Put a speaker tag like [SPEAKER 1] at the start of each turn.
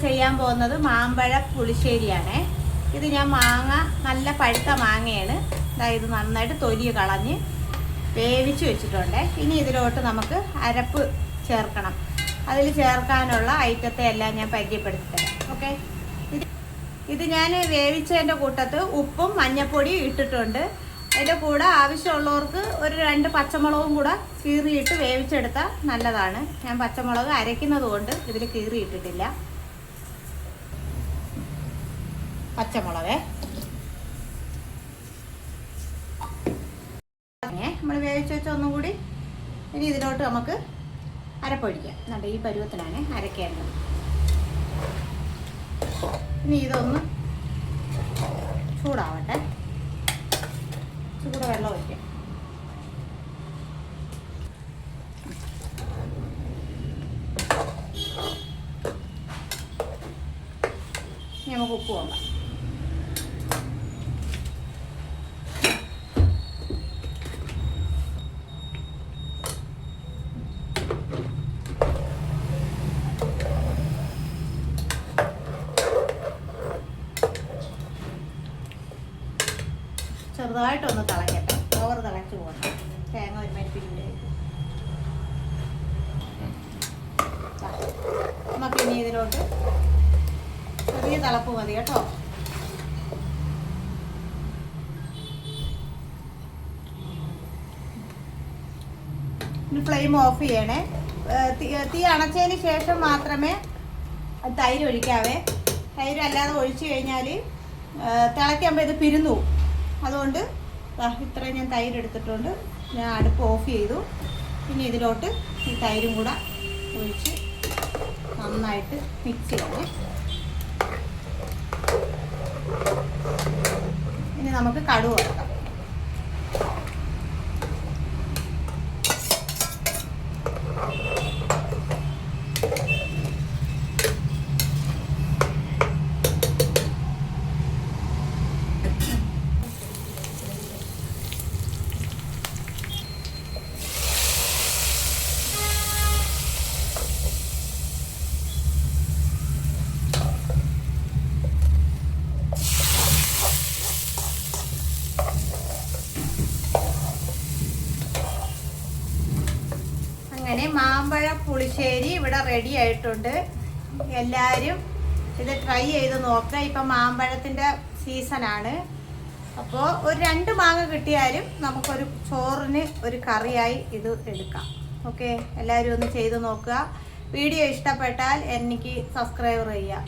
[SPEAKER 1] ചെയ്യാൻ പോകുന്നത് മാമ്പഴ പുളിശ്ശേരിയാണ്. ഇത് ഞാൻ മാങ്ങ നല്ല പഴുത്ത മാങ്ങയാണ്. ഇത് നന്നായിട്ട് തൊലി കളഞ്ഞ് വേവിച്ച് വെച്ചിട്ടുണ്ട്. ഇനി ഇതിലോട്ട് നമുക്ക് അരപ്പ് ചേർക്കണം. അതിൽ ചേർക്കാനുള്ള ഐറ്റത്തെ എല്ലാം ഞാൻ പരിചയപ്പെടുത്തി തരാം. ഓക്കെ, ഇത് ഞാൻ വേവിച്ചതിൻ്റെ കൂട്ടത്ത് ഉപ്പും മഞ്ഞൾപ്പൊടിയും ഇട്ടിട്ടുണ്ട്. അതിൻ്റെ കൂടെ ആവശ്യമുള്ളവർക്ക് ഒരു 2 പച്ചമുളകും കൂടെ കീറിയിട്ട് വേവിച്ചെടുത്താൽ നല്ലതാണ്. ഞാൻ പച്ചമുളക് അരയ്ക്കുന്നത് കൊണ്ട് ഇതിൽ കീറിയിട്ടിട്ടില്ല. പച്ചമുളക് നമ്മൾ വേവിച്ച് വെച്ച ഒന്നും കൂടി. ഇനി ഇതിലോട്ട് നമുക്ക് അരപ്പൊഴിക്കാം. എന്നിട്ട് ഈ പരുവത്തിനാണ് അരയ്ക്കേണ്ടത്. ഇനി ഇതൊന്ന് ചൂടാവട്ടെ. ചൂട് വെള്ളം ഒഴിക്കാം. നമുക്ക് ഉപ്പ് നോക്കാം. ചെറുതായിട്ടൊന്ന് തിളക്കട്ടെ. ഓവർ തിളച്ച് പോകണം. തേങ്ങ ഒരു മരിപ്പിൻ്റെ നമുക്ക് ഇനി ഇതിലോട്ട് ചെറിയ തിളപ്പ് മതി കേട്ടോ. ഇനി ഫ്ലെയിം ഓഫ് ചെയ്യണേ. തീ അണച്ചതിന് ശേഷം മാത്രമേ തൈര് ഒഴിക്കാവേ. തൈര് അല്ലാതെ ഒഴിച്ചു കഴിഞ്ഞാൽ തിളയ്ക്കുമ്പോൾ ഇത് പിരിഞ്ഞു പോകും. അതുകൊണ്ട് ഇത്രയും ഞാൻ തൈര് എടുത്തിട്ടുണ്ട്. ഞാൻ അടുപ്പ് ഓഫ് ചെയ്തു. ഇനി ഇതിലോട്ട് ഈ തൈരും കൂടെ ഒഴിച്ച് നന്നായിട്ട് മിക്സ് ചെയ്യണേ. ഇനി നമുക്ക് കടുക് വറക്കാം. അങ്ങനെ മാമ്പഴ പുളിശ്ശേരി ഇവിടെ റെഡി ആയിട്ടുണ്ട്. എല്ലാവരും ഇത് ട്രൈ ചെയ്ത് നോക്കുക. ഇപ്പം മാമ്പഴത്തിൻ്റെ സീസണാണ്. അപ്പോൾ ഒരു 2 മാങ്ങ കിട്ടിയാലും നമുക്കൊരു ചോറിന് ഒരു കറിയായി ഇത് എടുക്കാം. ഓക്കെ, എല്ലാവരും ഒന്ന് ചെയ്ത് നോക്കുക. വീഡിയോ ഇഷ്ടപ്പെട്ടാൽ എനിക്ക് സബ്സ്ക്രൈബ് ചെയ്യുക.